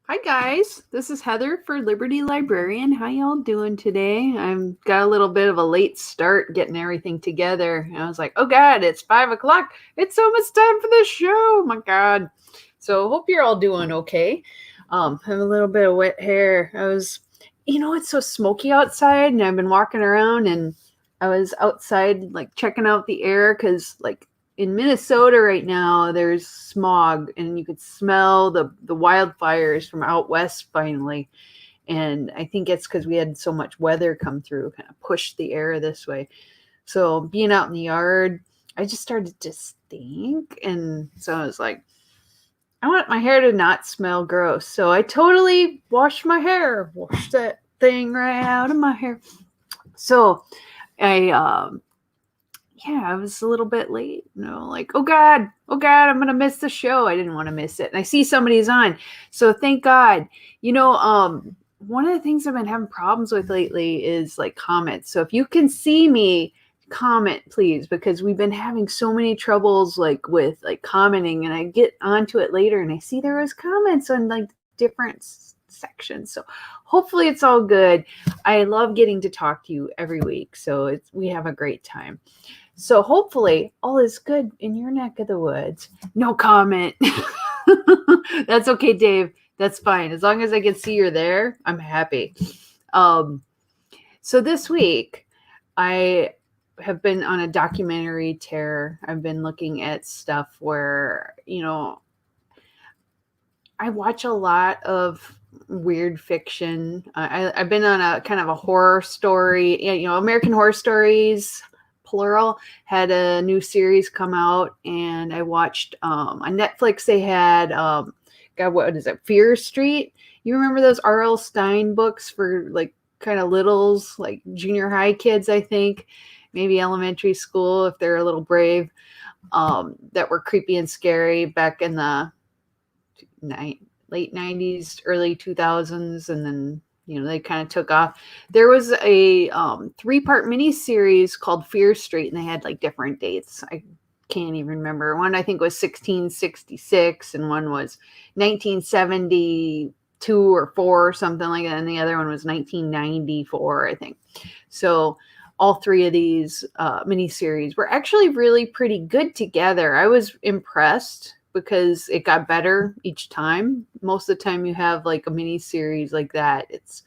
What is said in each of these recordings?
Hi guys, this is Heather for Liberty Librarian. How y'all doing today? I've got a little bit of a late start getting everything together. And I was like, oh God, it's 5 o'clock. It's almost time for the show. Oh my God. So hope you're all doing okay. I have a little bit of wet hair. It's so smoky outside and I've been walking around and I was outside like checking out the air because like in Minnesota right now, there's smog, and you could smell the wildfires from out west finally. And I think it's because we had so much weather come through, kind of pushed the air this way. So being out in the yard, I just started to stink, and so I was like, I want my hair to not smell gross. So I totally washed my hair, washed that thing right out of my hair. So I yeah, I was a little bit late, like, oh God, I'm gonna miss the show. I didn't want to miss it. And I see somebody's on. So thank God. One of the things I've been having problems with lately is like comments. So if you can see me, comment please, because we've been having so many troubles like with like commenting, and I get onto it later and I see there was comments on like different sections. So hopefully it's all good. I love getting to talk to you every week. So we have a great time. So hopefully all is good in your neck of the woods. No comment. That's okay, Dave. That's fine. As long as I can see you're there, I'm happy. So this week, I have been on a documentary tear. I've been looking at stuff where, I watch a lot of weird fiction. I've been on a kind of a horror story, American Horror Stories, plural, had a new series come out, and I watched on Netflix. They had God, what is it, Fear Street? You remember those R.L. Stine books for like kind of littles, like junior high kids, I think, maybe elementary school if they're a little brave, that were creepy and scary back in the late 90s, early 2000s, and then they kind of took off. There was a 3-part mini series called Fear Street, and they had like different dates. I can't even remember. One I think was 1666, and one was 1972 or 4 or something like that, and the other one was 1994, I think. So all 3 of these mini series were actually really pretty good together. I was impressed because it got better each time. Most of the time you have like a mini series like that, it's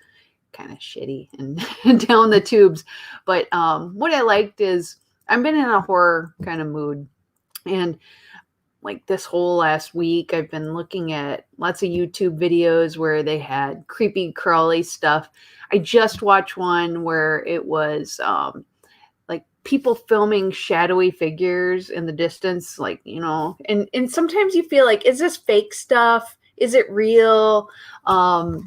kind of shitty and down the tubes. But what I liked is I've been in a horror kind of mood. And like this whole last week, I've been looking at lots of YouTube videos where they had creepy crawly stuff. I just watched one where it was like people filming shadowy figures in the distance, like, and sometimes you feel like, is this fake stuff? Is it real? The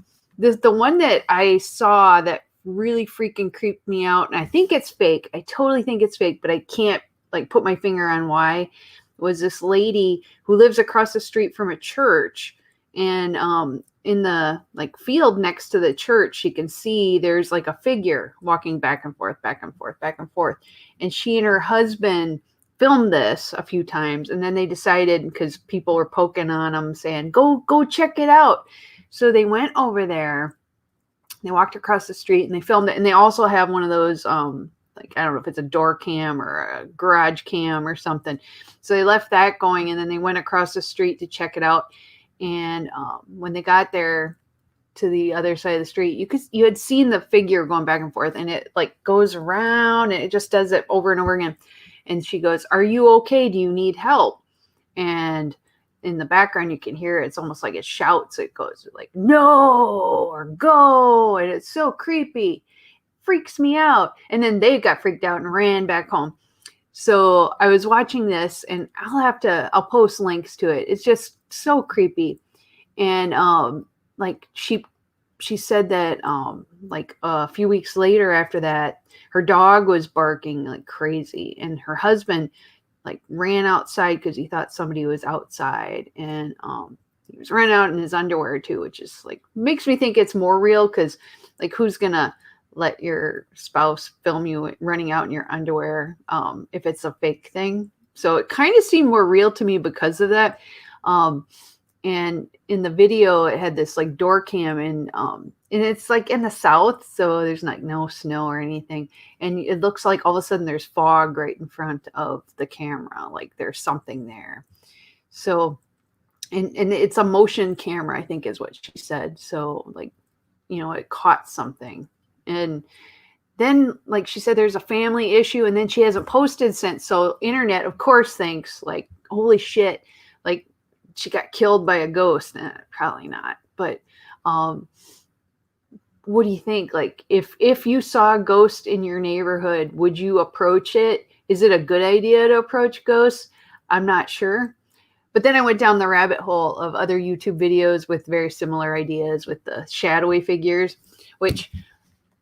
one that I saw that really freaking creeped me out, and I think it's fake. I totally think it's fake, but I can't like put my finger on why. Was this lady who lives across the street from a church, and in the like field next to the church, you can see there's like a figure walking back and forth, back and forth, back and forth. And she and her husband filmed this a few times, and then they decided, because people were poking on them saying, go check it out. So they went over there, they walked across the street, and they filmed it. And they also have one of those like, I don't know if it's a door cam or a garage cam or something. So they left that going, and then they went across the street to check it out. And when they got there to the other side of the street, you had seen the figure going back and forth, and it like goes around, and it just does it over and over again. And she goes, "Are you okay? Do you need help?" And in the background, you can hear it. It's almost like it shouts. It goes like, "No," or "Go," and it's so creepy. Freaks me out. And then they got freaked out and ran back home. So I was watching this, and I'll post links to it. It's just so creepy. And like she said that like a few weeks later after that, her dog was barking like crazy, and her husband like ran outside because he thought somebody was outside, and he was running out in his underwear too, which is like makes me think it's more real, because like who's gonna let your spouse film you running out in your underwear if it's a fake thing. So it kind of seemed more real to me because of that. And in the video, it had this like door cam, and it's like in the south, so there's like no snow or anything. And it looks like all of a sudden there's fog right in front of the camera, like there's something there. So, and it's a motion camera, I think is what she said. So like, it caught something. And then like she said, there's a family issue, and then she hasn't posted since. So internet, of course, thinks like, holy shit, like she got killed by a ghost. Probably not. But what do you think? Like if you saw a ghost in your neighborhood, would you approach it? Is it a good idea to approach ghosts? I'm not sure. But then I went down the rabbit hole of other YouTube videos with very similar ideas with the shadowy figures, which,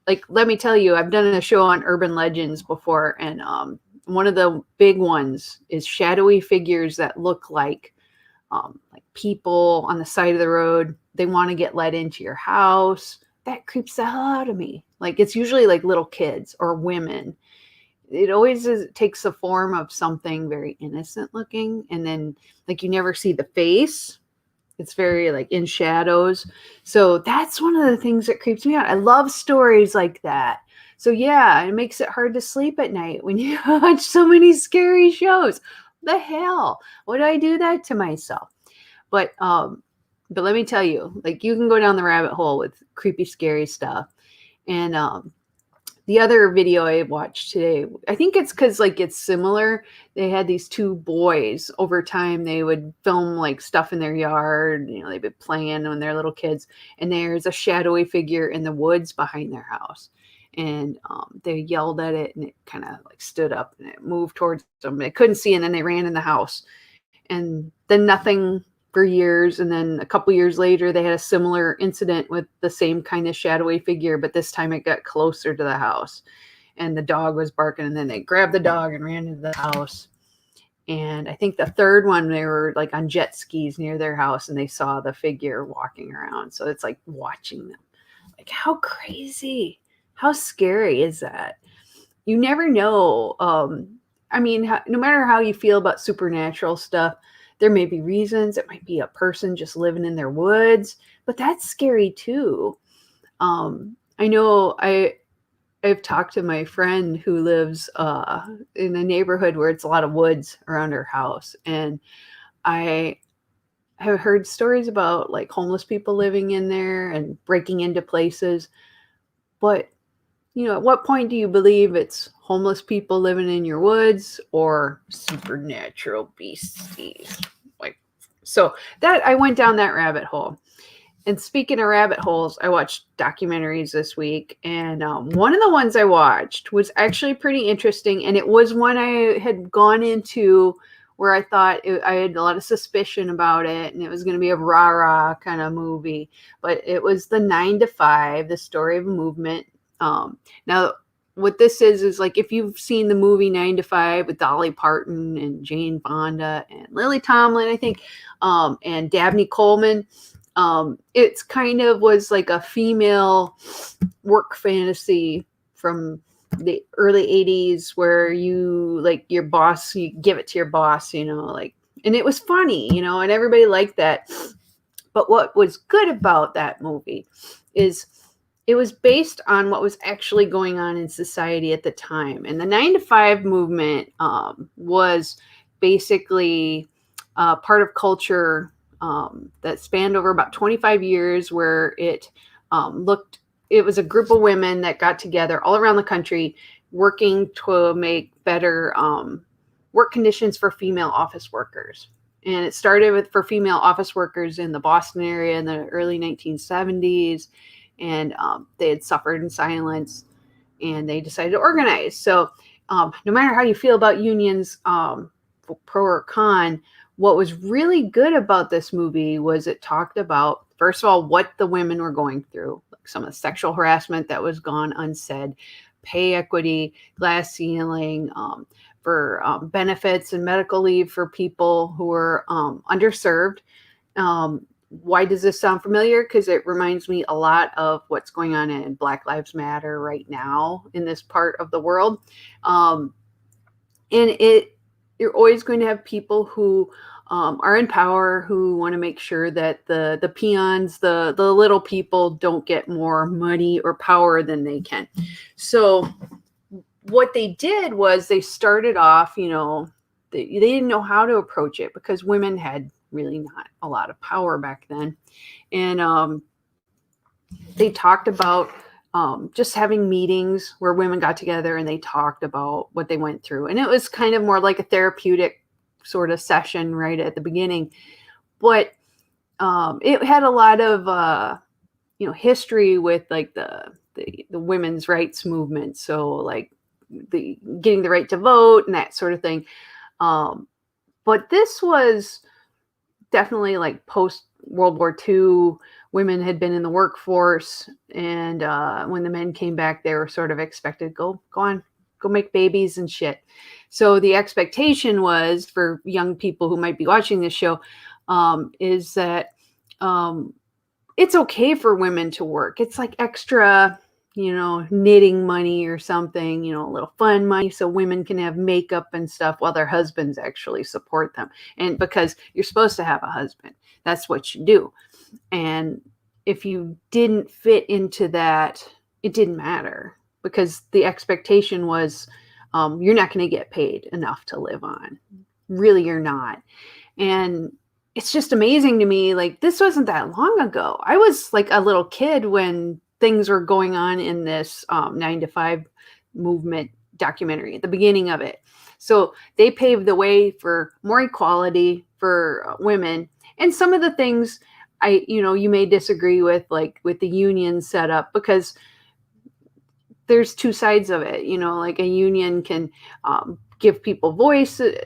like, let me tell you, I've done a show on urban legends before, and one of the big ones is shadowy figures that look like people on the side of the road. They want to get let into your house. That creeps the hell out of me. Like, it's usually like little kids or women. It always takes the form of something very innocent looking, and then like you never see the face. It's very like in shadows. So that's one of the things that creeps me out. I love stories like that. So yeah, it makes it hard to sleep at night when you watch so many scary shows. The hell, would I do that to myself? But let me tell you, like, you can go down the rabbit hole with creepy, scary stuff. And the other video I watched today, I think it's because like it's similar. They had these two boys. Over time, they would film like stuff in their yard. They'd be playing when they're little kids. And there's a shadowy figure in the woods behind their house. And they yelled at it, and it kind of like stood up, and it moved towards them. They couldn't see, and then they ran in the house. And then nothing for years. And then a couple years later, they had a similar incident with the same kind of shadowy figure, but this time it got closer to the house, and the dog was barking, and then they grabbed the dog and ran into the house. And I think the third one, they were like on jet skis near their house, and they saw the figure walking around. So it's like watching them. Like, how crazy, how scary is that? You never know. I mean, no matter how you feel about supernatural stuff, there may be reasons. It might be a person just living in their woods, but that's scary too. I know I've talked to my friend who lives in a neighborhood where it's a lot of woods around her house. And I have heard stories about like homeless people living in there and breaking into places. But, at what point do you believe it's homeless people living in your woods or supernatural beasties? So that I went down that rabbit hole. And speaking of rabbit holes, I watched documentaries this week, and one of the ones I watched was actually pretty interesting, and it was one I had gone into where I thought I had a lot of suspicion about it, and it was going to be a rah-rah kind of movie, but it was the 9 to 5, the story of a movement. Now, what this is like if you've seen the movie 9 to 5 with Dolly Parton and Jane Fonda and Lily Tomlin, I think, and Dabney Coleman. It's kind of was like a female work fantasy from the early 80s where you like your boss, you give it to your boss, like, and it was funny, and everybody liked that. But what was good about that movie is it was based on what was actually going on in society at the time. And the 9 to 5 movement was basically part of culture that spanned over about 25 years, where it was a group of women that got together all around the country working to make better work conditions for female office workers. And it started for female office workers in the Boston area in the early 1970s. And they had suffered in silence, and they decided to organize. So no matter how you feel about unions, pro or con, what was really good about this movie was it talked about, first of all, what the women were going through, like some of the sexual harassment that was gone unsaid, pay equity, glass ceiling, for benefits and medical leave for people who were underserved. Why does this sound familiar? Because it reminds me a lot of what's going on in Black Lives Matter right now in this part of the world. And you're always going to have people who are in power, who want to make sure that the peons, the little people, don't get more money or power than they can. So what they did was they started off, they didn't know how to approach it because women had really not a lot of power back then. And they talked about just having meetings where women got together and they talked about what they went through. And it was kind of more like a therapeutic sort of session right at the beginning. But it had a lot of, history with like the women's rights movement. So like the getting the right to vote and that sort of thing. But this was definitely like post World War II. Women had been in the workforce, and when the men came back, they were sort of expected go on, go make babies and shit. So the expectation was for young people who might be watching this show is that it's okay for women to work. It's like extra, knitting money or something, a little fun money so women can have makeup and stuff while their husbands actually support them. And because you're supposed to have a husband, that's what you do. And if you didn't fit into that, it didn't matter because the expectation was you're not going to get paid enough to live on. Really, you're not. And it's just amazing to me. Like, this wasn't that long ago. I was like a little kid when things were going on in this 9 to 5 movement documentary at the beginning of it. So they paved the way for more equality for women. And some of the things you may disagree with, like with the union setup, because there's two sides of it. Like a union can give people voice in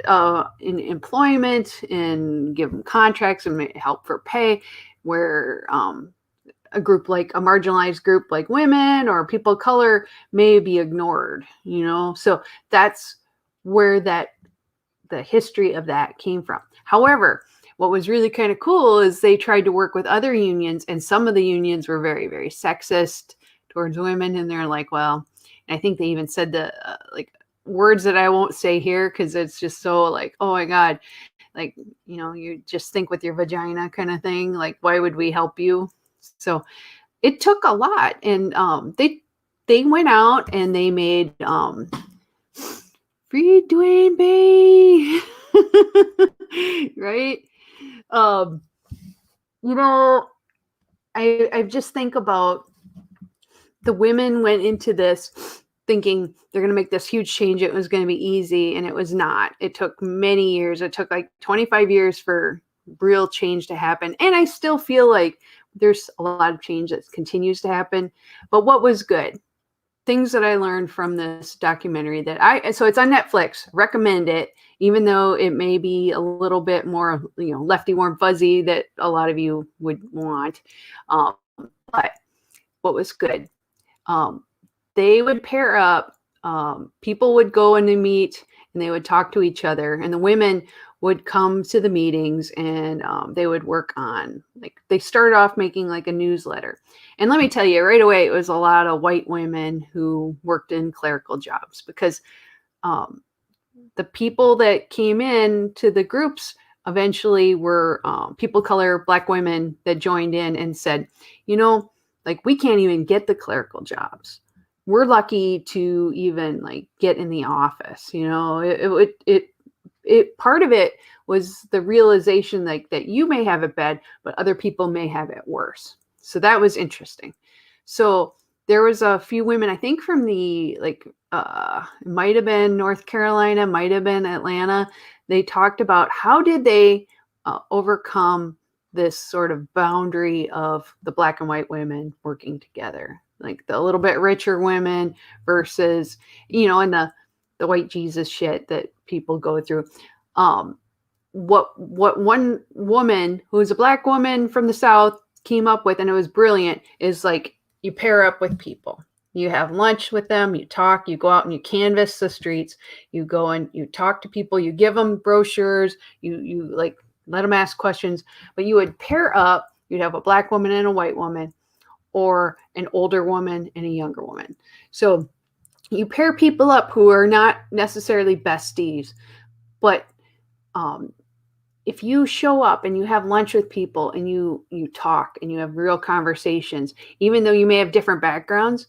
employment and give them contracts and help for pay, where a group like a marginalized group like women or people of color may be ignored, so that's where the history of that came from. However, what was really kind of cool is they tried to work with other unions, and some of the unions were very, very sexist towards women. And they're like, well, and I think they even said the like words that I won't say here because it's just so like, oh my God, like, you just think with your vagina kind of thing. Like, why would we help you? So it took a lot. And they went out and they made Free Dwayne Bay. Right? I just think about the women went into this thinking they're going to make this huge change. It was going to be easy, and it was not. It took many years. It took like 25 years for real change to happen. And I still feel like there's a lot of change that continues to happen. But what was good? Things that I learned from this documentary so it's on Netflix, recommend it, even though it may be a little bit more, lefty warm fuzzy that a lot of you would want. But what was good? They would pair up, people would go in to meet and they would talk to each other, and the women would come to the meetings and they would work on, like, they started off making like a newsletter. And let me tell you right away, it was a lot of white women who worked in clerical jobs because the people that came in to the groups eventually were people of color, Black women that joined in and said, like, we can't even get the clerical jobs. We're lucky to even like get in the office. It part of it was the realization like that you may have it bad, but other people may have it worse. So that was interesting. So there was a few women, I think from the it might have been North Carolina, might have been Atlanta. They talked about how did they overcome this sort of boundary of the Black and white women working together, like the little bit richer women versus, and the white Jesus shit that people go through. What one woman who is a Black woman from the South came up with, and it was brilliant, is like, you pair up with people, you have lunch with them, you talk, you go out and you canvass the streets, you go and you talk to people, you give them brochures, you like let them ask questions, but you would pair up, you'd have a Black woman and a white woman, or an older woman and a younger woman. So you pair people up who are not necessarily besties, But if you show up and you have lunch with people and you talk and you have real conversations, even though you may have different backgrounds,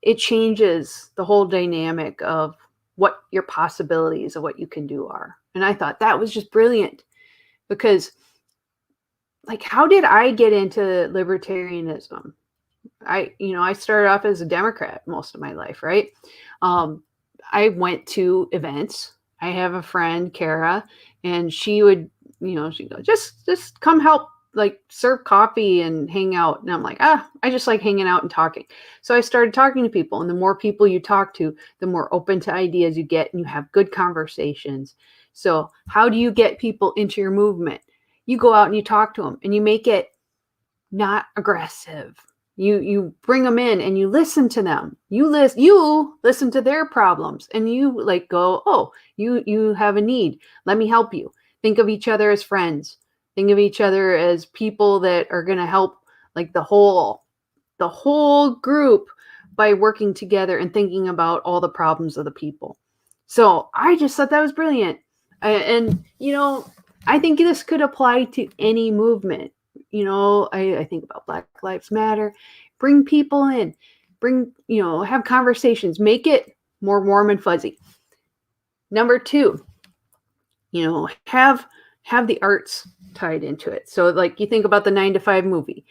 it changes the whole dynamic of what your possibilities of what you can do are. And I thought that was just brilliant, because like, how did I get into libertarianism? I started off as a Democrat most of my life, right? I went to events. I have a friend, Kara, and she would, she'd go, just come help, like serve coffee and hang out. And I'm like, I just like hanging out and talking. So I started talking to people, and the more people you talk to, the more open to ideas you get, and you have good conversations. So how do you get people into your movement? You go out and you talk to them, and you make it not aggressive. You bring them in and you listen to them. You listen to their problems, and you like go, oh, you have a need. Let me help you. Think of each other as friends. Think of each other as people that are going to help, like the whole group, by working together and thinking about all the problems of the people. So I just thought that was brilliant. And I think this could apply to any movement. I think about Black Lives Matter. Bring people in. Have conversations. Make it more warm and fuzzy. Number 2, have the arts tied into it. So like you think about the 9 to 5 movie,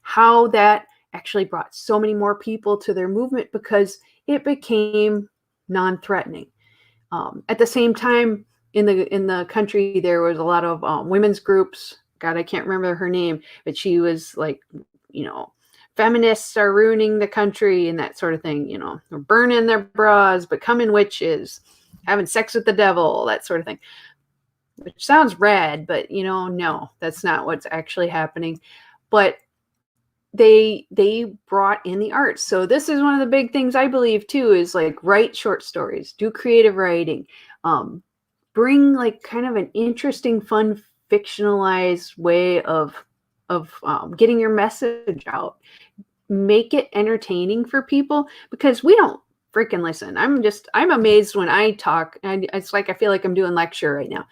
how that actually brought so many more people to their movement because it became non-threatening. At the same time, in the country, there was a lot of women's groups. God, I can't remember her name, but she was like, feminists are ruining the country and that sort of thing. They're burning their bras, becoming witches, having sex with the devil, that sort of thing. Which sounds rad, but no, that's not what's actually happening. But they brought in the arts. So this is one of the big things I believe too, is like write short stories, do creative writing, bring like kind of an interesting, fun, fictionalized way of getting your message out. Make it entertaining for people, because we don't freaking listen. I'm amazed when I talk, and it's like I feel like I'm doing lecture right now.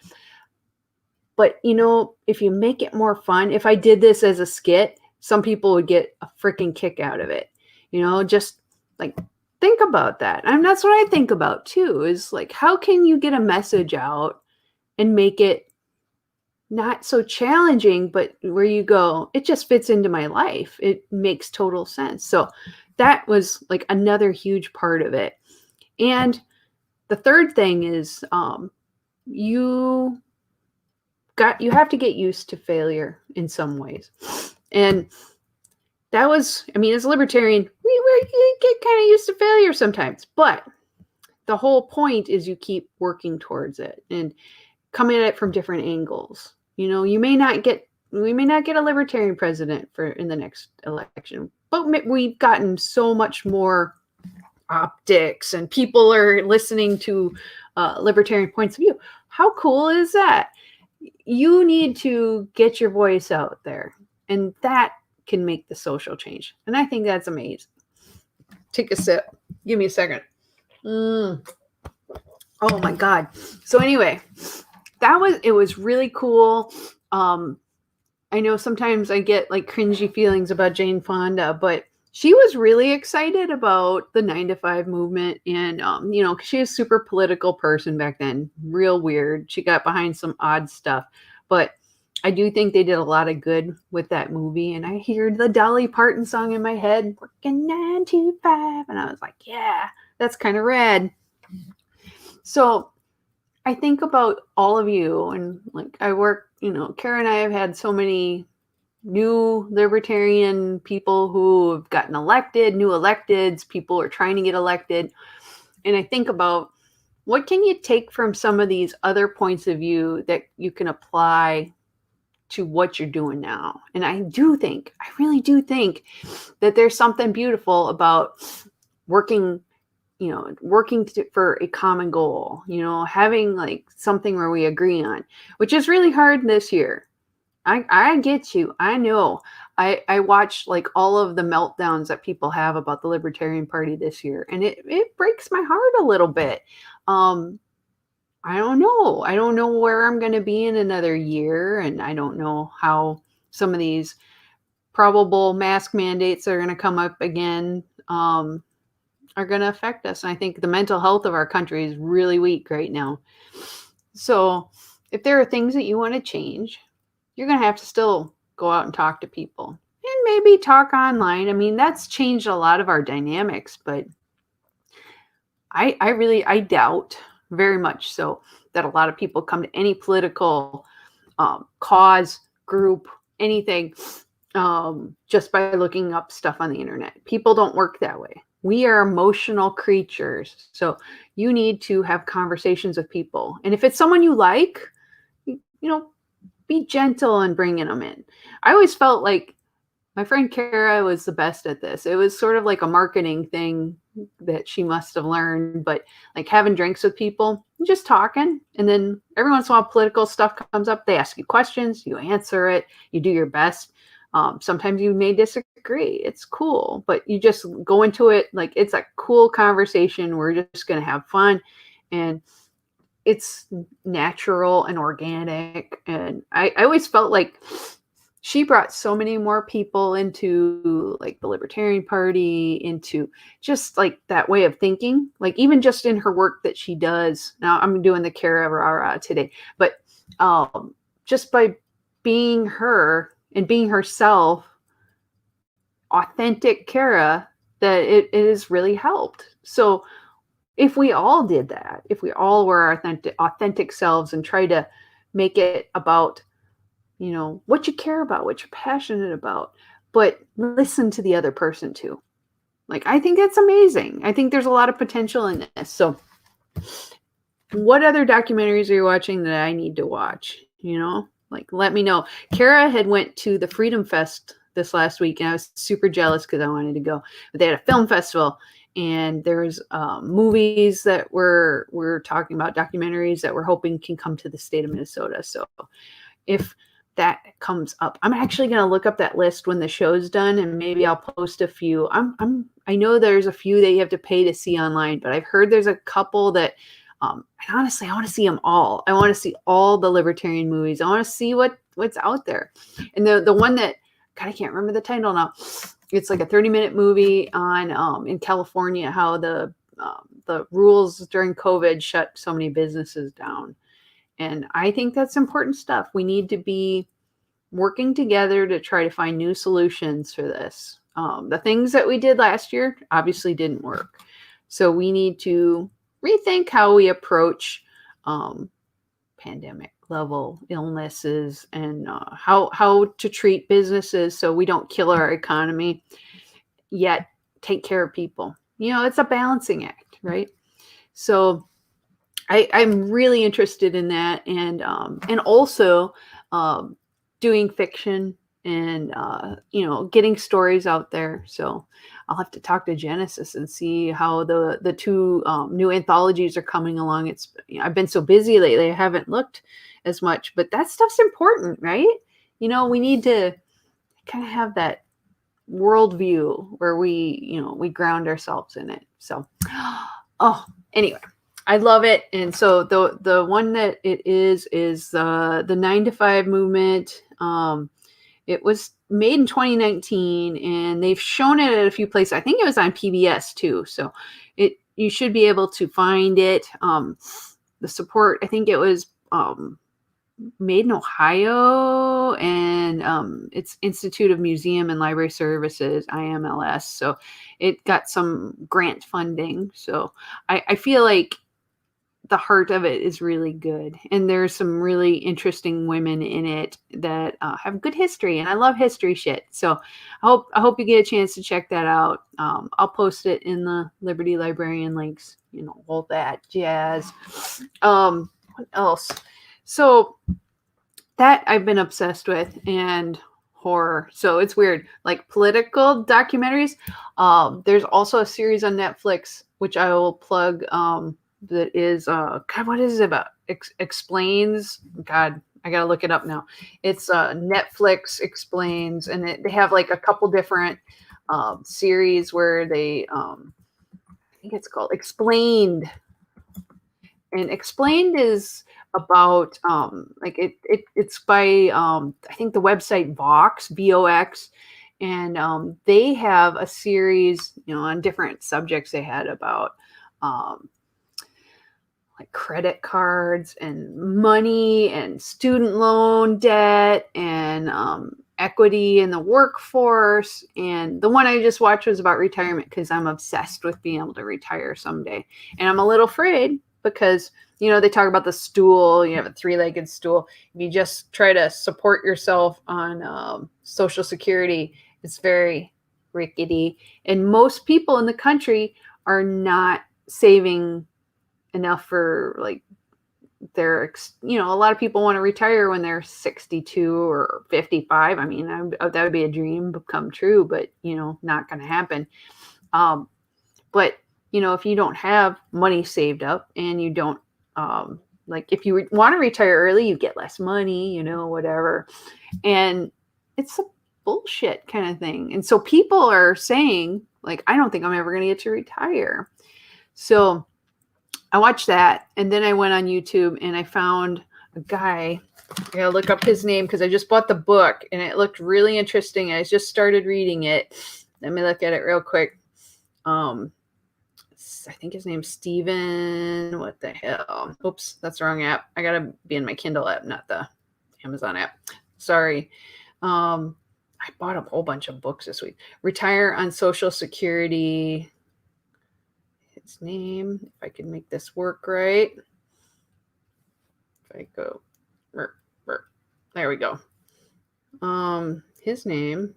But if you make it more fun, if I did this as a skit, some people would get a freaking kick out of it. Just like think about that. And that's what I think about too, is like, how can you get a message out and make it not so challenging, but where you go, it just fits into my life. It makes total sense. So that was like another huge part of it. And the third thing is you have to get used to failure in some ways. And that was, as a libertarian, we get kind of used to failure sometimes, but the whole point is you keep working towards it and coming at it from different angles. We may not get a libertarian president in the next election, but we've gotten so much more optics and people are listening to libertarian points of view. How cool is that? You need to get your voice out there, and that can make the social change. And I think that's amazing. Take a sip. Give me a second. Oh my God. So anyway, it was really cool. I know sometimes I get like cringy feelings about Jane Fonda, but she was really excited about the 9 to 5 movement. And, she was a super political person back then, real weird. She got behind some odd stuff, but I do think they did a lot of good with that movie. And I heard the Dolly Parton song in my head, working 9 to 5. And I was like, yeah, that's kind of rad. So I think about all of you, and like I work, Kara and I have had so many new libertarian people who have gotten elected, new electeds, people are trying to get elected. And I think about, what can you take from some of these other points of view that you can apply to what you're doing now? And I really do think that there's something beautiful about working for a common goal, having like something where we agree on, which is really hard this year. I get you. I know. I watched like all of the meltdowns that people have about the Libertarian Party this year, and it breaks my heart a little bit. I don't know. I don't know where I'm going to be in another year, and I don't know how some of these probable mask mandates are going to come up again, are going to affect us. And I think the mental health of our country is really weak right now. So, if there are things that you want to change, you're going to have to still go out and talk to people and maybe talk online. I mean, that's changed a lot of our dynamics, but I doubt very much so that a lot of people come to any political cause, group, anything, just by looking up stuff on the internet. People don't work that way. We are emotional creatures. So you need to have conversations with people. And if it's someone you like, you know, be gentle in bringing them in. I always felt like my friend Kara was the best at this. It was sort of like a marketing thing that she must have learned, but like having drinks with people, just talking. And then every once in a while, political stuff comes up. They ask you questions, you answer it, you do your best. Sometimes you may disagree. It's cool, but you just go into it like it's a cool conversation. We're just going to have fun. And it's natural and organic. And I always felt like she brought so many more people into like the Libertarian Party, into just like that way of thinking, like even just in her work that she does. Now I'm doing the Kara Rara today, but just by being her and being herself, authentic Kara, that it has really helped. So if we all did that, if we all were our authentic selves and try to make it about, you know, what you care about, what you're passionate about, but listen to the other person too. Like, I think that's amazing. I think there's a lot of potential in this. So what other documentaries are you watching that I need to watch? You know, like, let me know. Kara had went to the Freedom Fest this last week, and I was super jealous because I wanted to go. But they had a film festival, and there's movies that we're talking about, documentaries that we're hoping can come to the state of Minnesota. So if that comes up, I'm actually going to look up that list when the show's done, and maybe I'll post a few. I know there's a few that you have to pay to see online, but I've heard there's a couple that and honestly, I want to see them all. I want to see all the libertarian movies. I want to see what's out there. And the one that, God, I can't remember the title now. It's like a 30-minute movie on in California, how the rules during COVID shut so many businesses down. And I think that's important stuff. We need to be working together to try to find new solutions for this. The things that we did last year obviously didn't work. So we need to rethink how we approach pandemic level illnesses and how to treat businesses so we don't kill our economy, yet take care of people. You know, it's a balancing act, right? So I'm really interested in that, and also doing fiction and you know, getting stories out there. So I'll have to talk to Genesis and see how the two new anthologies are coming along. It's, you know, I've been so busy lately, I haven't looked as much, but that stuff's important, right? You know, we need to kind of have that worldview where we ground ourselves in it. So, oh, anyway, I love it. And so the one that it is the 9 to 5 movement. It was made in 2019, and they've shown it at a few places. I think it was on PBS too. So you should be able to find it. The support, I think it was made in Ohio, and it's Institute of Museum and Library Services, IMLS. So it got some grant funding. So I feel like the heart of it is really good, and there's some really interesting women in it that have good history, and I love history shit. So I hope you get a chance to check that out. I'll post it in the Liberty Librarian links, you know, all that jazz. What else? So that I've been obsessed with, and horror. So it's weird, like political documentaries. There's also a series on Netflix, which I will plug, that is God, what is it about? Explains. God, I gotta look it up now. It's Netflix Explains, and they have like a couple different series where they I think it's called Explained. And Explained is about like it's by I think the website Vox, and they have a series, on different subjects. They had about um, like credit cards and money and student loan debt and equity in the workforce. And the one I just watched was about retirement because I'm obsessed with being able to retire someday. And I'm a little afraid because, they talk about the stool. You have a three-legged stool. If you just try to support yourself on Social Security, it's very rickety. And most people in the country are not saving enough for like a lot of people want to retire when they're 62 or 55. I mean, that would be a dream come true, but not going to happen. But if you don't have money saved up and you don't like, if you want to retire early, you get less money, whatever, and it's a bullshit kind of thing. And so people are saying, like, I don't think I'm ever going to get to retire. So I watched that, and then I went on YouTube and I found a guy. I gotta look up his name because I just bought the book and it looked really interesting. I just started reading it. Let me look at it real quick. I think his name's Steven. What the hell? Oops, that's the wrong app. I gotta be in my Kindle app, not the Amazon app. Sorry. I bought a whole bunch of books this week. Retire on Social Security. His name, if I can make this work right. If I go, there we go. His name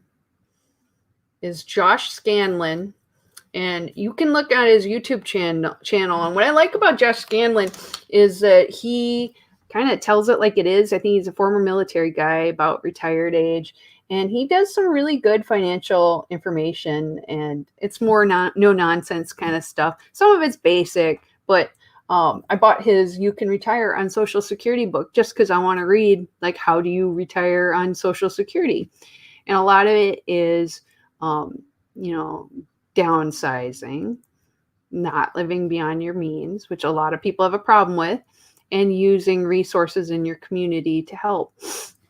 is Josh Scanlon, and you can look at his YouTube channel. And what I like about Josh Scanlon is that he kind of tells it like it is. I think he's a former military guy, about retired age. And he does some really good financial information, and it's more no nonsense kind of stuff. Some of it's basic, but I bought his You Can Retire on Social Security book just because I want to read, like, how do you retire on Social Security? And a lot of it is, downsizing, not living beyond your means, which a lot of people have a problem with, and using resources in your community to help.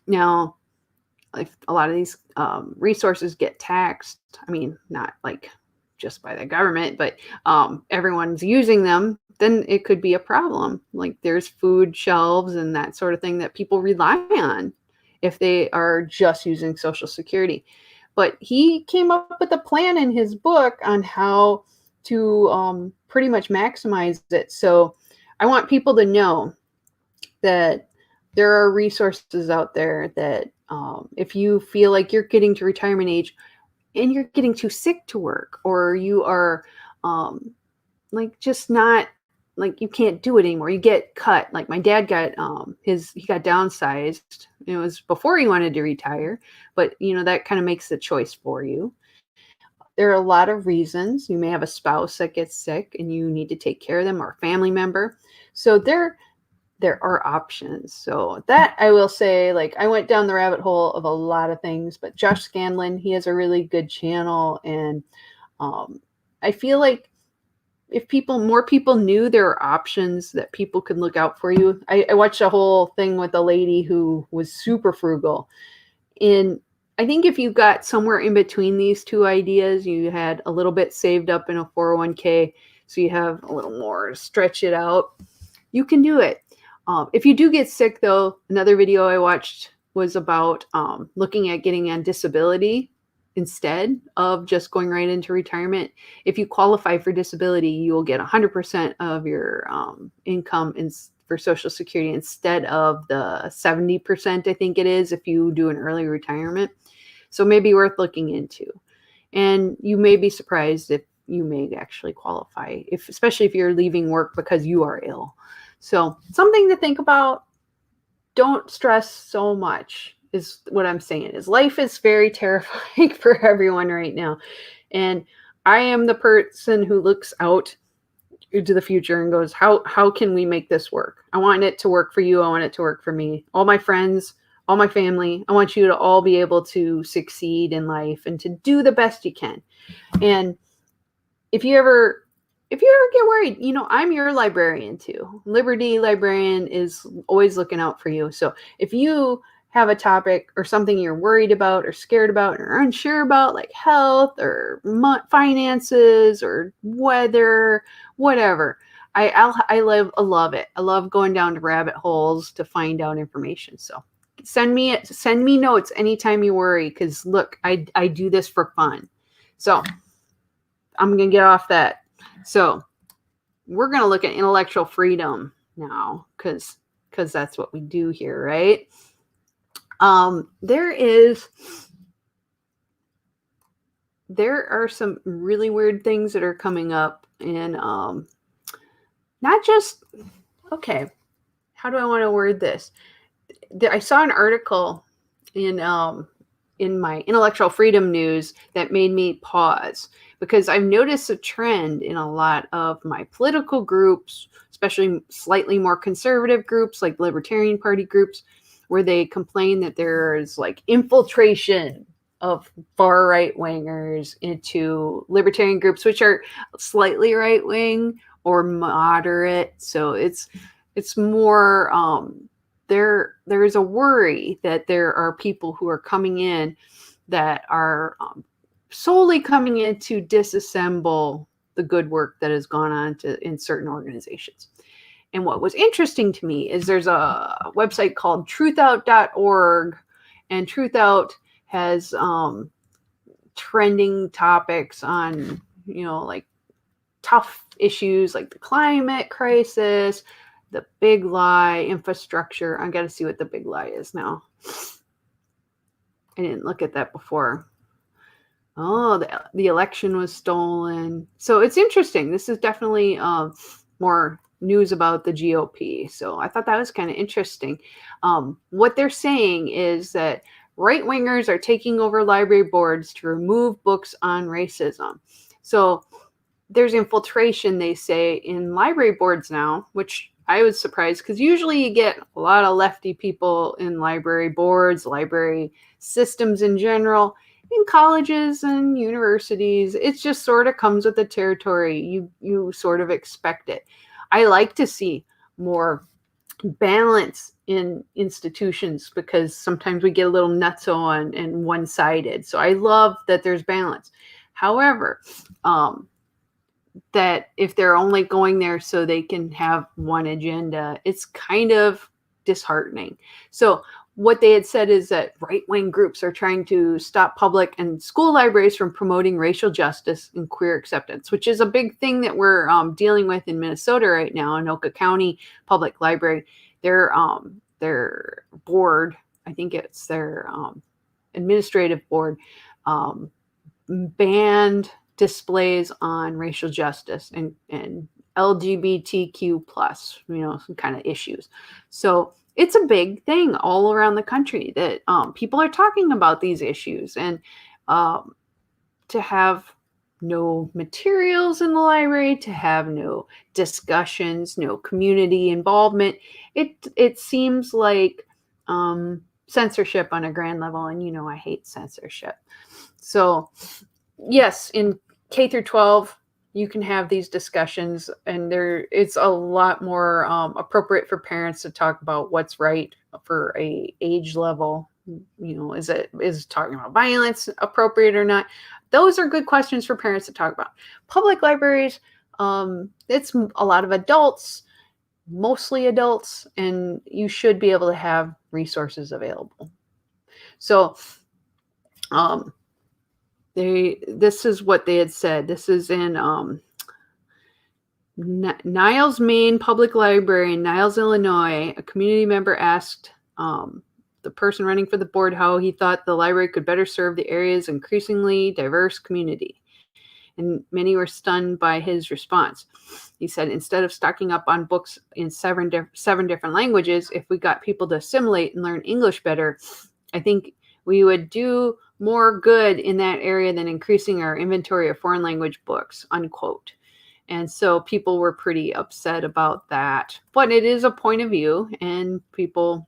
Now, if a lot of these resources get taxed, I mean, not like just by the government, but everyone's using them, then it could be a problem. Like, there's food shelves and that sort of thing that people rely on if they are just using Social Security. But he came up with a plan in his book on how to pretty much maximize it. So I want people to know that there are resources out there that if you feel like you're getting to retirement age and you're getting too sick to work, or you are like just not, like, you can't do it anymore, you get cut. Like my dad got he got downsized. It was before he wanted to retire, but that kind of makes the choice for you. There are a lot of reasons. You may have a spouse that gets sick and you need to take care of them, or a family member. So there are options. So that, I will say, like, I went down the rabbit hole of a lot of things, but Josh Scanlon, he has a really good channel. And I feel like if more people knew there are options that people could look out for you. I watched a whole thing with a lady who was super frugal. And I think if you got somewhere in between these two ideas, you had a little bit saved up in a 401k, so you have a little more to stretch it out, you can do it. If you do get sick, though, another video I watched was about looking at getting on disability instead of just going right into retirement. If you qualify for disability, you will get 100% of your income for Social Security instead of the 70%, I think it is, if you do an early retirement. So maybe worth looking into. And you may be surprised if you may actually qualify, especially if you're leaving work because you are ill. So something to think about. Don't stress so much is what I'm saying. Is life is very terrifying for everyone right now. And I am the person who looks out into the future and goes, how can we make this work? I want it to work for you. I want it to work for me. All my friends, all my family. I want you to all be able to succeed in life and to do the best you can. And if you ever if you ever get worried, I'm your librarian too. Liberty Librarian is always looking out for you. So if you have a topic or something you're worried about or scared about or unsure about, like health or finances or weather, whatever, I love it. I love going down to rabbit holes to find out information. So send me notes anytime you worry, because look, I do this for fun. So I'm gonna get off that. So we're gonna look at intellectual freedom now, because that's what we do here, right? There are some really weird things that are coming up in not just, okay, how do I want to word this? I saw an article in my intellectual freedom news that made me pause, because I've noticed a trend in a lot of my political groups, especially slightly more conservative groups like Libertarian Party groups, where they complain that there's like infiltration of far right wingers into libertarian groups, which are slightly right wing or moderate. So it's more there is a worry that there are people who are coming in that are solely coming in to disassemble the good work that has gone on in certain organizations. And what was interesting to me is there's a website called truthout.org, and Truthout has trending topics on, like tough issues like the climate crisis, the big lie, infrastructure. I got to see what the big lie is now. I didn't look at that before. Oh, the election was stolen. So it's interesting. This is definitely more news about the GOP. So I thought that was kind of interesting. What they're saying is that right-wingers are taking over library boards to remove books on racism. So there's infiltration, they say, in library boards now, which I was surprised, because usually you get a lot of lefty people in library boards, library systems in general, in colleges and universities. It just sort of comes with the territory. You sort of expect it. I like to see more balance in institutions, because sometimes we get a little nutso and one-sided. So I love that there's balance. However, that if they're only going there so they can have one agenda, it's kind of disheartening. So what they had said is that right-wing groups are trying to stop public and school libraries from promoting racial justice and queer acceptance, which is a big thing that we're dealing with in Minnesota right now. Anoka County Public Library, their board, I think it's their administrative board, banned displays on racial justice and LGBTQ plus, some kind of issues. So it's a big thing all around the country that people are talking about these issues, and to have no materials in the library, to have no discussions, no community involvement, it seems like censorship on a grand level, and I hate censorship. So yes, in K through 12, you can have these discussions, and it's a lot more appropriate for parents to talk about what's right for a age level. Is talking about violence appropriate or not? Those are good questions for parents to talk about. Public libraries, it's a lot of adults, mostly adults, and you should be able to have resources available. So, this is what they had said. This is in Niles, Maine Public Library in Niles, Illinois. A community member asked the person running for the board how he thought the library could better serve the area's increasingly diverse community. And many were stunned by his response. He said, instead of stocking up on books in seven different languages, if we got people to assimilate and learn English better, I think we would do more good in that area than increasing our inventory of foreign language books, unquote. And so people were pretty upset about that. But it is a point of view, and people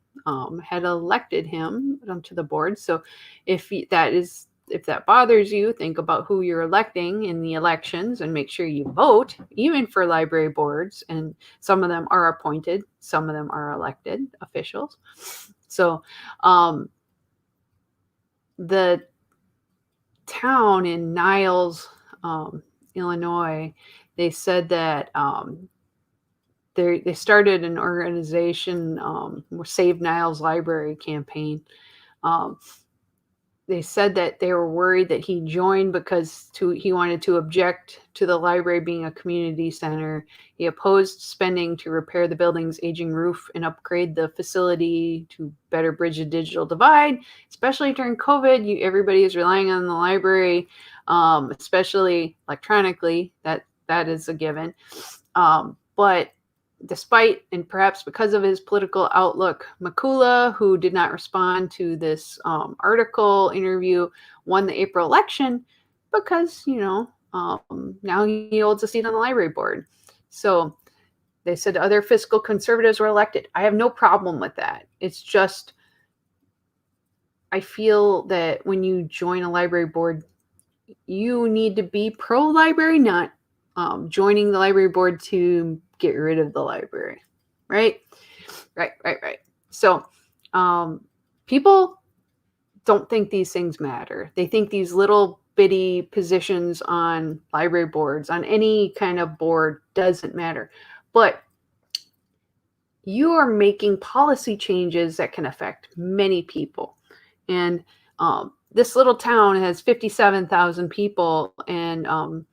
had elected him to the board. So if if that bothers you, think about who you're electing in the elections and make sure you vote, even for library boards. And some of them are appointed, some of them are elected officials. So the town in Niles, Illinois, they said that they started an organization, Save Niles Library campaign. They said that they were worried that he joined because he wanted to object to the library being a community center. He opposed spending to repair the building's aging roof and upgrade the facility to better bridge the digital divide, especially during COVID. Everybody is relying on the library, especially electronically. That is a given. But despite, and perhaps because of his political outlook, Makula, who did not respond to this article interview, won the April election because, now he holds a seat on the library board. So they said other fiscal conservatives were elected. I have no problem with that. It's just, I feel that when you join a library board, you need to be pro-library, not joining the library board to get rid of the library, right? Right. So people don't think these things matter. They think these little bitty positions on library boards, on any kind of board, doesn't matter. But you are making policy changes that can affect many people. And this little town has 57,000 people, and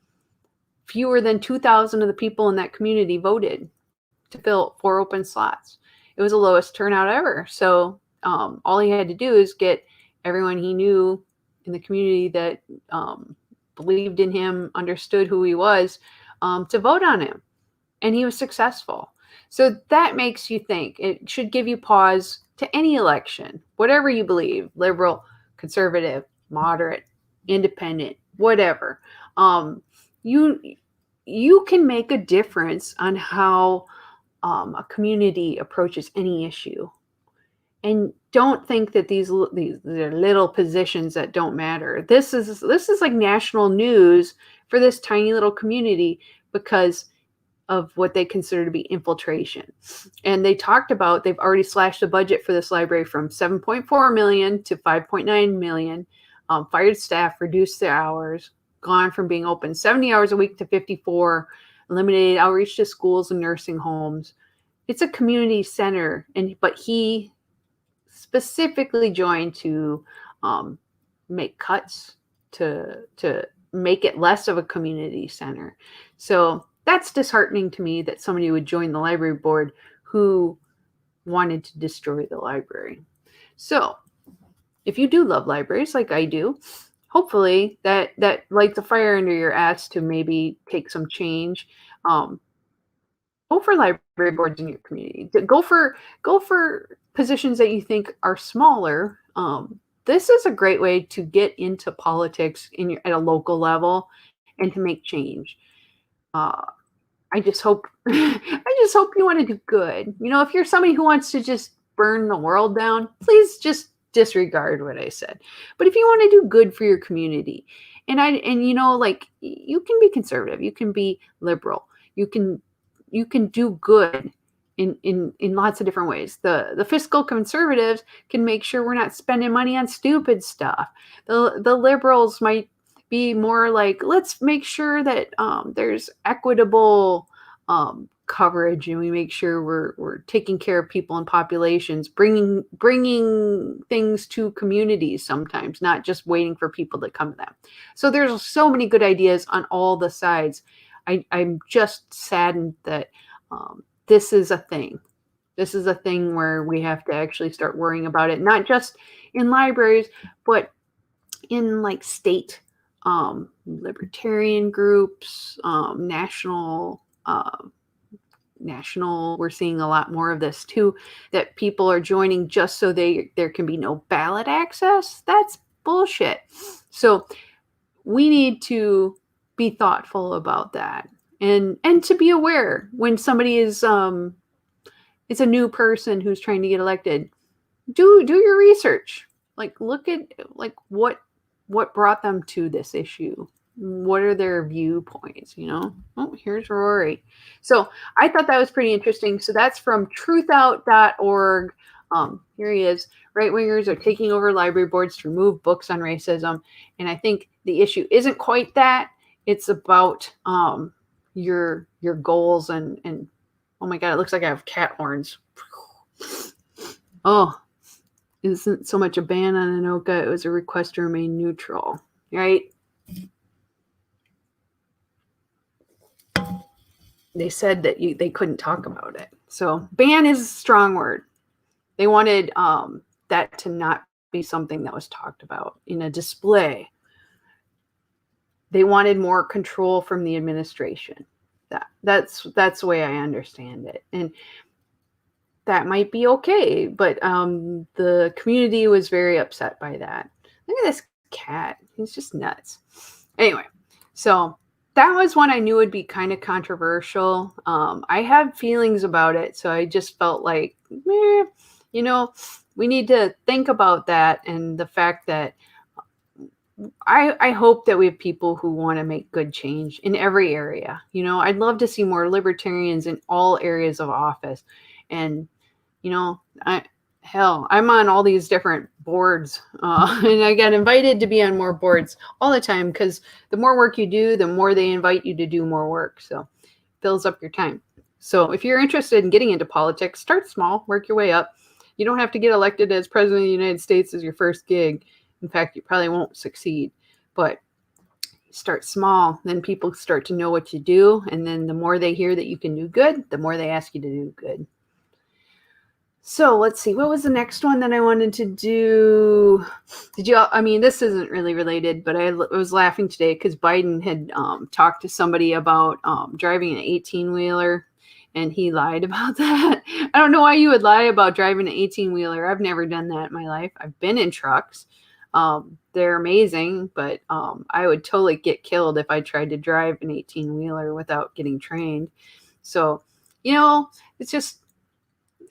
fewer than 2,000 of the people in that community voted to fill 4 open slots. It was the lowest turnout ever. So all he had to do is get everyone he knew in the community that believed in him, understood who he was, to vote on him. And he was successful. So that makes you think. It should give you pause to any election, whatever you believe, liberal, conservative, moderate, independent, whatever. You can make a difference on how a community approaches any issue. And don't think that these are little positions that don't matter. This is like national news for this tiny little community because of what they consider to be infiltration. And they talked about, they've already slashed the budget for this library from $7.4 million to $5.9 million, fired staff, reduced their hours, gone from being open 70 hours a week to 54, eliminated outreach to schools and nursing homes. It's a community center, but he specifically joined to make cuts to make it less of a community center. So that's disheartening to me that somebody would join the library board who wanted to destroy the library. So if you do love libraries like I do, hopefully that lights a fire under your ass to maybe take some change. Go for library boards in your community. Go for positions that you think are smaller. This is a great way to get into politics at a local level and to make change. I just hope you want to do good. If you're somebody who wants to just burn the world down, please just disregard what I said. But if you want to do good for your community, and you can be conservative, you can be liberal, you can do good in lots of different ways. The fiscal conservatives can make sure we're not spending money on stupid stuff. The liberals might be more like, let's make sure that there's equitable coverage, and we make sure we're taking care of people and populations, bringing things to communities sometimes, not just waiting for people to come to them. So there's so many good ideas on all the sides. I'm just saddened that this is a thing. This is a thing where we have to actually start worrying about it, not just in libraries, but in like state libertarian groups, national, we're seeing a lot more of this too, that people are joining just so there can be no ballot access. That's bullshit. So we need to be thoughtful about that, and to be aware when somebody is it's a new person who's trying to get elected. Do your research. Like, look at like what what brought them to this issue? What are their viewpoints? Oh, here's Rory. So I thought that was pretty interesting. So that's from truthout.org. Here he is. Right wingers are taking over library boards to remove books on racism. And I think the issue isn't quite that. It's about your goals and oh my God, it looks like I have cat horns. Oh, it isn't so much a ban on Anoka, it was a request to remain neutral, right? They said that they couldn't talk about it. So ban is a strong word. They wanted that to not be something that was talked about in a display. They wanted more control from the administration. That's the way I understand it. And that might be okay, but the community was very upset by that. Look at this cat. He's just nuts. Anyway, so that was one I knew would be kind of controversial. I had feelings about it, so I just felt like, we need to think about that and the fact that I hope that we have people who want to make good change in every area. I'd love to see more libertarians in all areas of office. And, I'm on all these different boards and I got invited to be on more boards all the time because the more work you do, the more they invite you to do more work. So it fills up your time. So if you're interested in getting into politics, start small, work your way up. You don't have to get elected as president of the United States as your first gig. In fact, you probably won't succeed, but start small. Then people start to know what you do. And then the more they hear that you can do good, the more they ask you to do good. So let's see, what was the next one that I wanted to do? This isn't really related, but I was laughing today because Biden had talked to somebody about driving an 18-wheeler. And he lied about that. I don't know why you would lie about driving an 18-wheeler. I've never done that in my life. I've been in trucks. They're amazing, but I would totally get killed if I tried to drive an 18-wheeler without getting trained. So, it's just,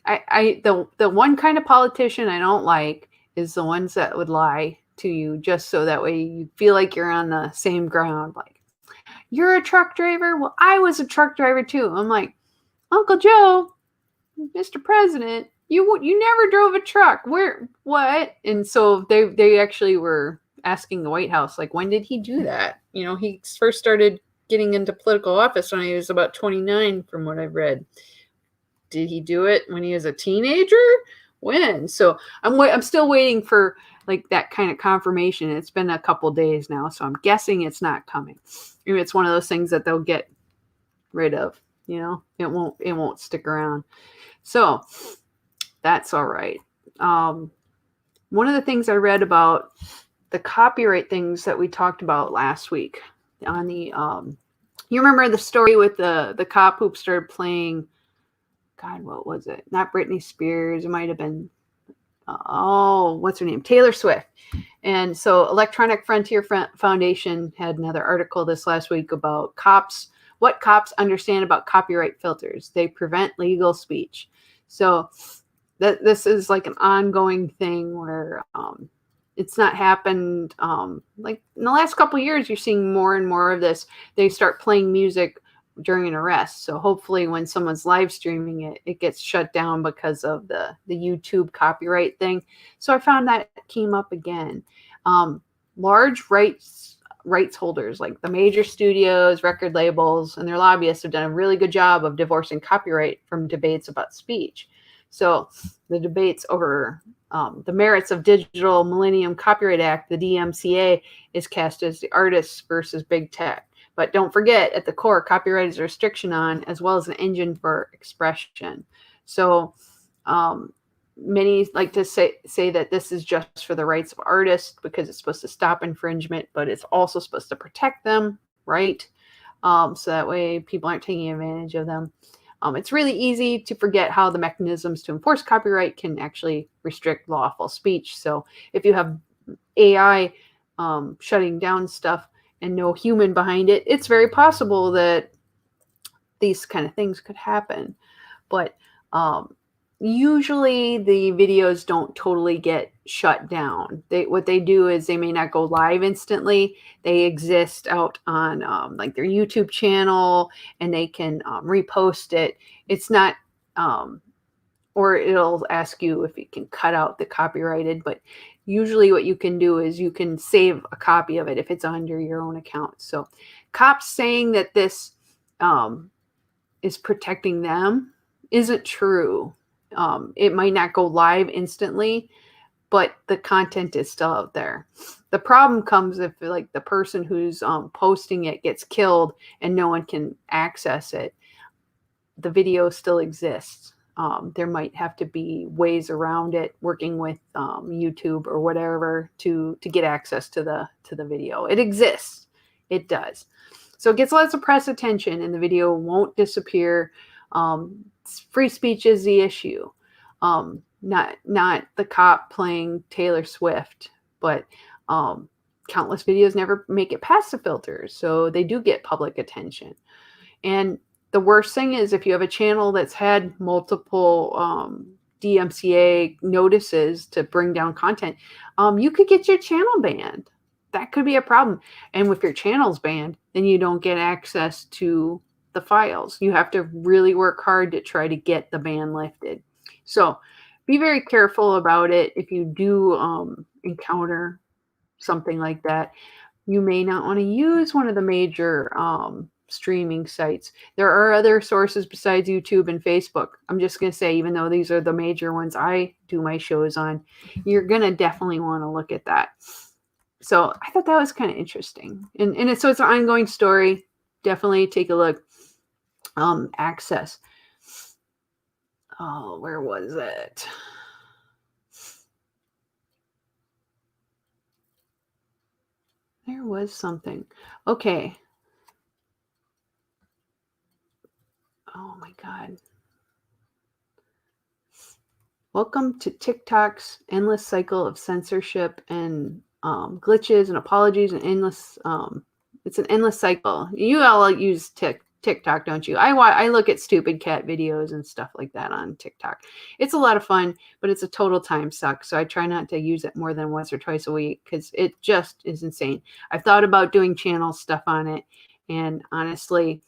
the one kind of politician I don't like is the ones that would lie to you just so that way you feel like you're on the same ground. Like, you're a truck driver? Well, I was a truck driver too. I'm like, Uncle Joe, Mr. President, you never drove a truck. What? And so they actually were asking the White House, like, when did he do that? He first started getting into political office when he was about 29, from what I've read. Did he do it when he was a teenager? When? So I'm still waiting for like that kind of confirmation. It's been a couple days now, so I'm guessing it's not coming. Maybe it's one of those things that they'll get rid of. It won't stick around. So that's all right. One of the things I read about the copyright things that we talked about last week on the, you remember the story with the cop who started playing, God, what was it? Not Britney Spears. It might've been, what's her name? Taylor Swift. And so Electronic Frontier Foundation had another article this last week about what cops understand about copyright filters. They prevent legal speech. So this is like an ongoing thing where it's not happened. Like in the last couple of years, you're seeing more and more of this. They start playing music during an arrest. So hopefully when someone's live streaming it, it gets shut down because of the YouTube copyright thing. So I found that came up again. Large rights holders like the major studios, record labels, and their lobbyists have done a really good job of divorcing copyright from debates about speech. So the debates over the merits of Digital Millennium Copyright Act, the DMCA, is cast as the artists versus big tech. But don't forget, at the core, copyright is a restriction on, as well as an engine for expression. So many like to say that this is just for the rights of artists because it's supposed to stop infringement, but it's also supposed to protect them, right? So that way people aren't taking advantage of them. It's really easy to forget how the mechanisms to enforce copyright can actually restrict lawful speech. So if you have AI shutting down stuff and no human behind it, it's very possible that these kind of things could happen. But usually the videos don't totally get shut down. What they do is they may not go live instantly. They exist out on like their YouTube channel, and they can repost it. It's not, or it'll ask you if you can cut out the copyrighted. But usually, what you can do is you can save a copy of it if it's under your own account. So, cops saying that this is protecting them isn't true. It might not go live instantly, but the content is still out there. The problem comes if like the person who's posting it gets killed and no one can access it. The video still exists. There might have to be ways around it, working with YouTube or whatever to get access to the video. It exists. It does. So it gets lots of press attention, and the video won't disappear. Free speech is the issue. Not the cop playing Taylor Swift, but countless videos never make it past the filters, so they do get public attention. And the worst thing is if you have a channel that's had multiple DMCA notices to bring down content, you could get your channel banned. That could be a problem. And if your channel's banned, then you don't get access to the files. You have to really work hard to try to get the ban lifted. So be very careful about it. If you do encounter something like that, you may not want to use one of the major streaming sites. There are other sources besides YouTube and Facebook. I'm just going to say, even though these are the major ones I do my shows on, you're going to definitely want to look at that. So I thought that was kind of interesting. And so it's an ongoing story. Definitely take a look. Access. Oh, where was it? There was something. Okay. Oh my God. Welcome to TikTok's endless cycle of censorship and glitches and apologies and endless. It's an endless cycle. You all use TikTok, don't you? I look at stupid cat videos and stuff like that on TikTok. It's a lot of fun, but it's a total time suck. So I try not to use it more than once or twice a week because it just is insane. I've thought about doing channel stuff on it, and honestly,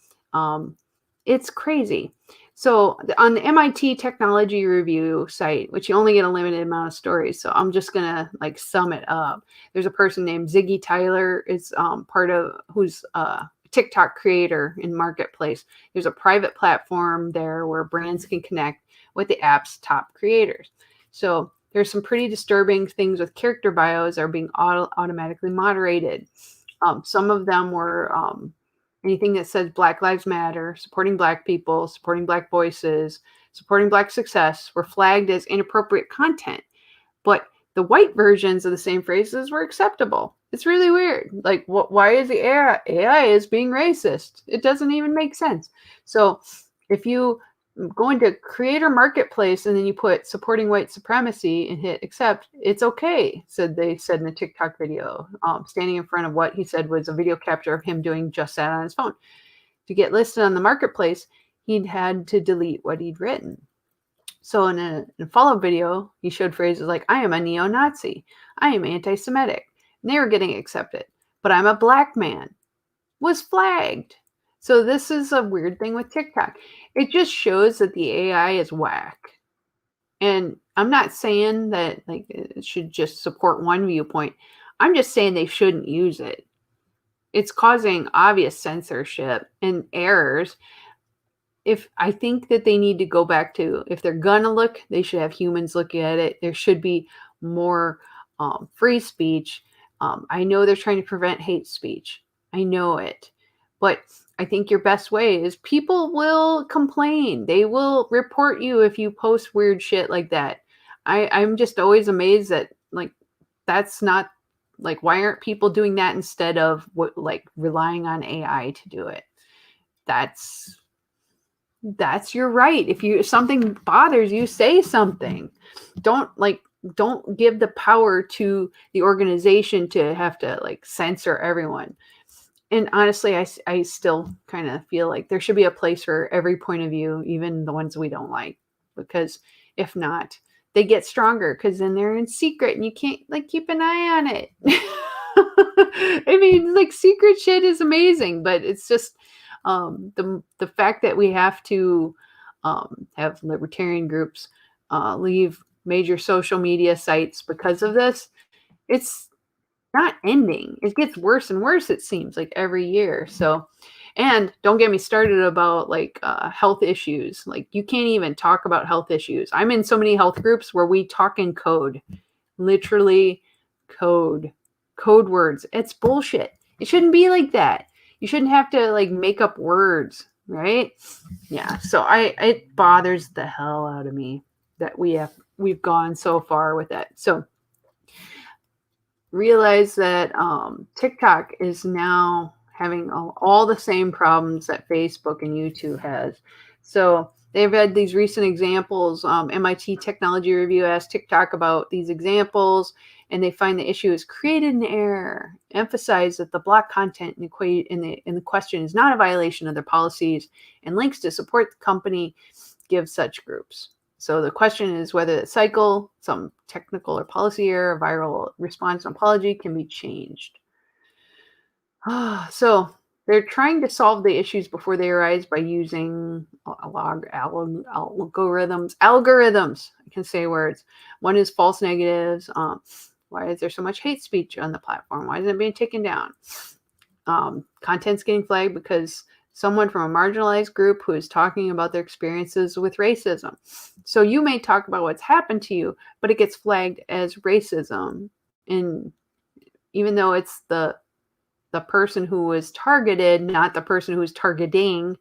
it's crazy. So on the MIT Technology Review site, which you only get a limited amount of stories, so I'm just gonna like sum it up. There's a person named Ziggy Tyler is who's a TikTok creator in Marketplace. There's a private platform there where brands can connect with the app's top creators. So there's some pretty disturbing things with character bios are being automatically moderated. Some of them were anything that says Black Lives Matter, supporting Black people, supporting Black voices, supporting Black success were flagged as inappropriate content. But the white versions of the same phrases were acceptable. It's really weird. Like, why is the AI is being racist? It doesn't even make sense. So if you go into Creator Marketplace and then you put supporting white supremacy and hit accept, it's okay, they said in the TikTok video. Standing in front of what he said was a video capture of him doing just that on his phone. To get listed on the Marketplace, he'd had to delete what he'd written. So in a follow-up video, he showed phrases like, I am a neo-Nazi, I am anti-Semitic, and they were getting accepted. But I'm a Black man, was flagged. So this is a weird thing with TikTok. It just shows that the AI is whack. And I'm not saying that like it should just support one viewpoint. I'm just saying they shouldn't use it. It's causing obvious censorship and errors. If I think that they need to go back to, if they're gonna look, they should have humans looking at it. There should be more free speech. I know they're trying to prevent hate speech. I know it. But I think your best way is people will complain. They will report you if you post weird shit like that. I'm just always amazed that like that's not like why aren't people doing that instead of like relying on AI to do it? That's your right. If something bothers you, say something. Don't give the power to the organization to have to like censor everyone. And honestly, I still kind of feel like there should be a place for every point of view, even the ones we don't like, because If not, they get stronger because then they're in secret and you can't like keep an eye on it. I mean, like secret shit is amazing, but it's just the fact that we have to have libertarian groups leave major social media sites because of this. It's not ending. It gets worse and worse, it seems like every year. So, and don't get me started about like health issues. Like you can't even talk about health issues. I'm in so many health groups where we talk in code, literally code words. It's bullshit. It shouldn't be like that. You shouldn't have to like make up words, right? Yeah. So it bothers the hell out of me that we've gone so far with that. So realize that TikTok is now having all the same problems that Facebook and YouTube has. So they've had these recent examples. MIT Technology Review asked TikTok about these examples, and they find the issue is created an error. Emphasize that the block content in the question is not a violation of their policies, and links to support the company give such groups. So the question is whether the cycle, some technical or policy error, viral response and apology can be changed. So they're trying to solve the issues before they arise by using algorithms. I can say words. One is false negatives. Why is there so much hate speech on the platform? Why isn't it being taken down? Content's getting flagged because someone from a marginalized group who is talking about their experiences with racism. So you may talk about what's happened to you, but it gets flagged as racism. And even though it's the person who is targeted, not the person who is targeting,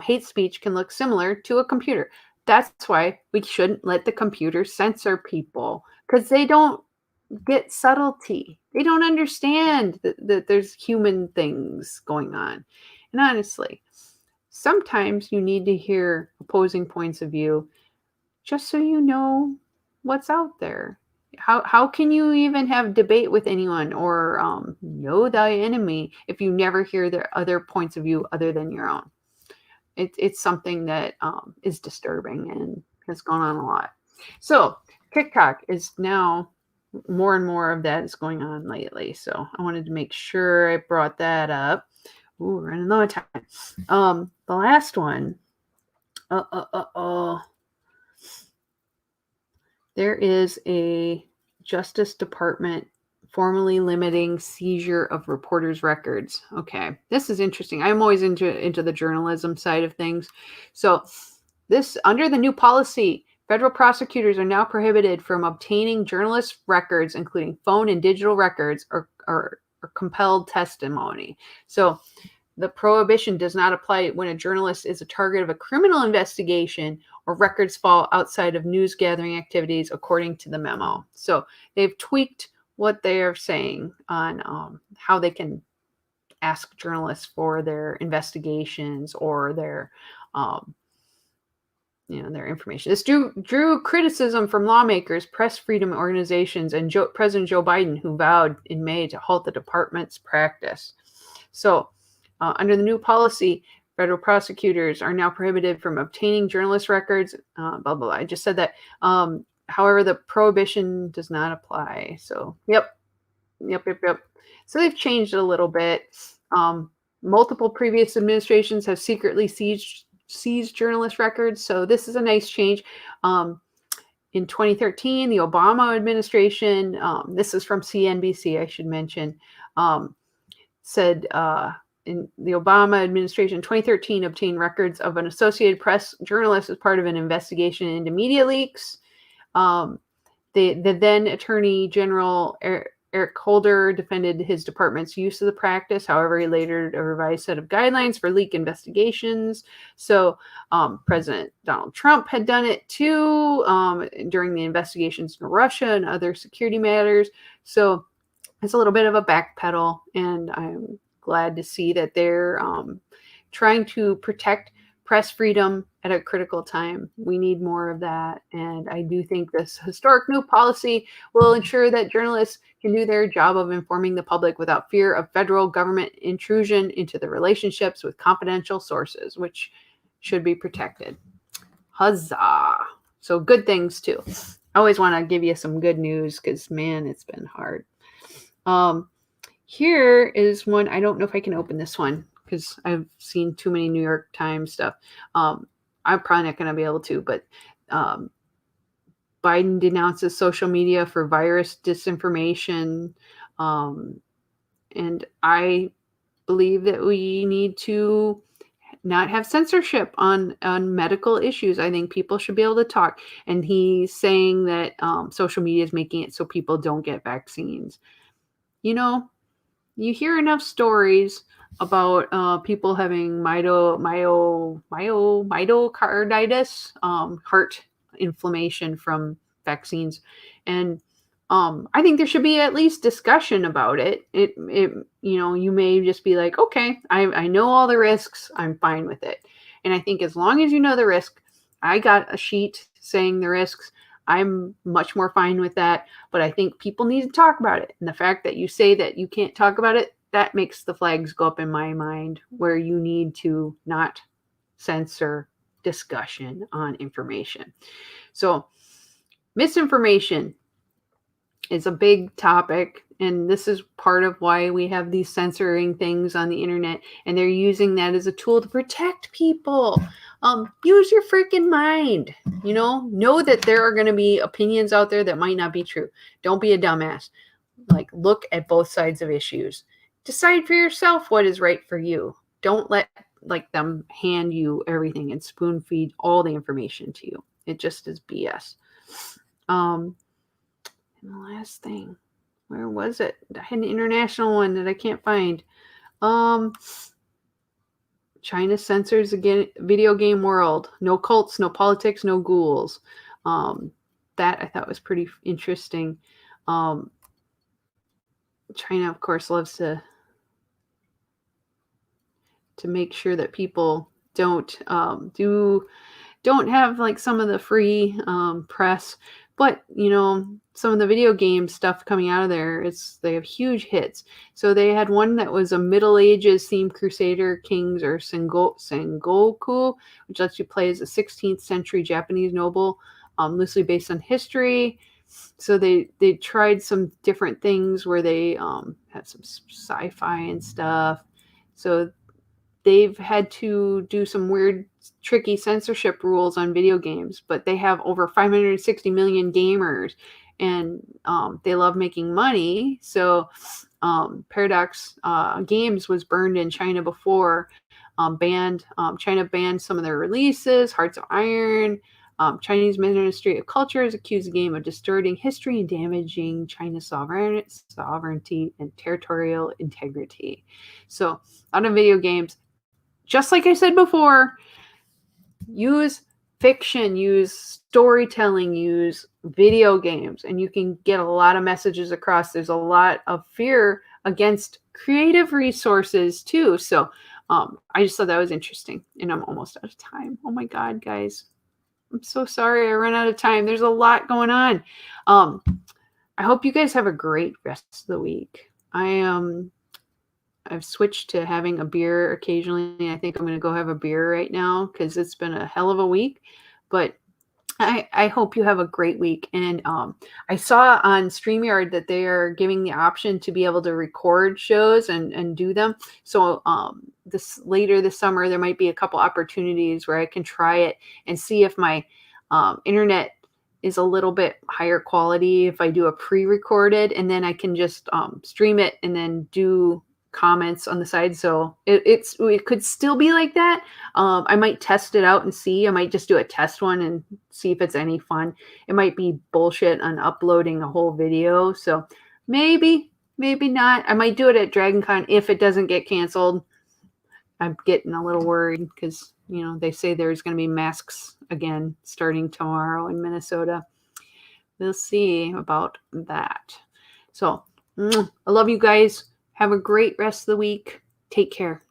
hate speech can look similar to a computer. That's why we shouldn't let the computer censor people, because they don't get subtlety. They don't understand that there's human things going on. And honestly, sometimes you need to hear opposing points of view just so you know what's out there. How can you even have debate with anyone or know thy enemy if you never hear their other points of view other than your own? It's something that is disturbing and has gone on a lot. So TikTok is now more and more of that is going on lately. So I wanted to make sure I brought that up. Ooh, we're running low on time. The last one. There is a Justice Department formally limiting seizure of reporters' records. Okay, this is interesting. I'm always into the journalism side of things. So this, under the new policy, federal prosecutors are now prohibited from obtaining journalist records, including phone and digital records, or compelled testimony. So the prohibition does not apply when a journalist is a target of a criminal investigation or records fall outside of news gathering activities, according to the memo. So they've tweaked what they are saying on how they can ask journalists for their investigations or their their information. This drew criticism from lawmakers, press freedom organizations, and President Joe Biden, who vowed in May to halt the department's practice. So under the new policy, federal prosecutors are now prohibited from obtaining journalist records, blah, blah, blah. I just said that. However, the prohibition does not apply. So, yep. So they've changed it a little bit. Multiple previous administrations have secretly seized journalist records. So this is a nice change. In 2013, the Obama administration, this is from CNBC, I should mention, said in the Obama administration, 2013, obtained records of an Associated Press journalist as part of an investigation into media leaks. The then Attorney General Eric Holder defended his department's use of the practice. However, he later a revised set of guidelines for leak investigations. So President Donald Trump had done it too during the investigations in Russia and other security matters. So it's a little bit of a backpedal, and I'm glad to see that they're trying to protect press freedom at a critical time. We need more of that. And I do think this historic new policy will ensure that journalists can do their job of informing the public without fear of federal government intrusion into the relationships with confidential sources, which should be protected. Huzzah. So good things too. I always want to give you some good news because, man, it's been hard. Here is one. I don't know if I can open this one because I've seen too many New York Times stuff. I'm probably not going to be able to, but Biden denounces social media for virus disinformation. And I believe that we need to not have censorship on medical issues. I think people should be able to talk. And he's saying that social media is making it so people don't get vaccines. You know, you hear enough stories about people having myocarditis, heart inflammation from vaccines, and I think there should be at least discussion about it. You may just be like, okay, I know all the risks, I'm fine with it. And I think as long as you know the risk, I got a sheet saying the risks, I'm much more fine with that. But I think people need to talk about it. And the fact that you say that you can't talk about it, that makes the flags go up in my mind, where you need to not censor discussion on information. So misinformation is a big topic, and this is part of why we have these censoring things on the internet, and they're using that as a tool to protect people. Use your freaking mind. Know that there are going to be opinions out there that might not be true. Don't be a dumbass. Like, look at both sides of issues. Decide for yourself what is right for you. Don't let them hand you everything and spoon feed all the information to you. It just is BS. And the last thing, where was it? I had an international one that I can't find. China censors again video game world. No cults, no politics, no ghouls. That I thought was pretty interesting. China, of course, loves to make sure that people don't have like some of the free press. But, some of the video game stuff coming out of there, they have huge hits. So they had one that was a Middle Ages themed Crusader Kings or Sengoku, which lets you play as a 16th century Japanese noble, loosely based on history. So they tried some different things where they had some sci-fi and stuff. So they've had to do some weird, tricky censorship rules on video games, but they have over 560 million gamers, and they love making money. So Paradox Games was burned in China before. China banned some of their releases. Hearts of Iron. Chinese Ministry of Culture has accused the game of distorting history and damaging China's sovereignty and territorial integrity. So out of video games, just like I said before, use fiction, use storytelling, use video games, and you can get a lot of messages across. There's a lot of fear against creative resources too. So I just thought that was interesting, and I'm almost out of time. Oh my God, guys. I'm so sorry I ran out of time. There's a lot going on. I hope you guys have a great rest of the week. I've switched to having a beer occasionally. I think I'm going to go have a beer right now because it's been a hell of a week. But I hope you have a great week. And I saw on StreamYard that they are giving the option to be able to record shows and do them. So later this summer, there might be a couple opportunities where I can try it and see if my internet is a little bit higher quality if I do a pre-recorded, and then I can just stream it and then do comments on the side. So it could still be like that. I might test it out and see. I might just do a test one and see if it's any fun. It might be bullshit on uploading a whole video. So maybe not. I might do it at DragonCon if it doesn't get canceled. I'm getting a little worried because, they say there's going to be masks again starting tomorrow in Minnesota. We'll see about that. So I love you guys. Have a great rest of the week. Take care.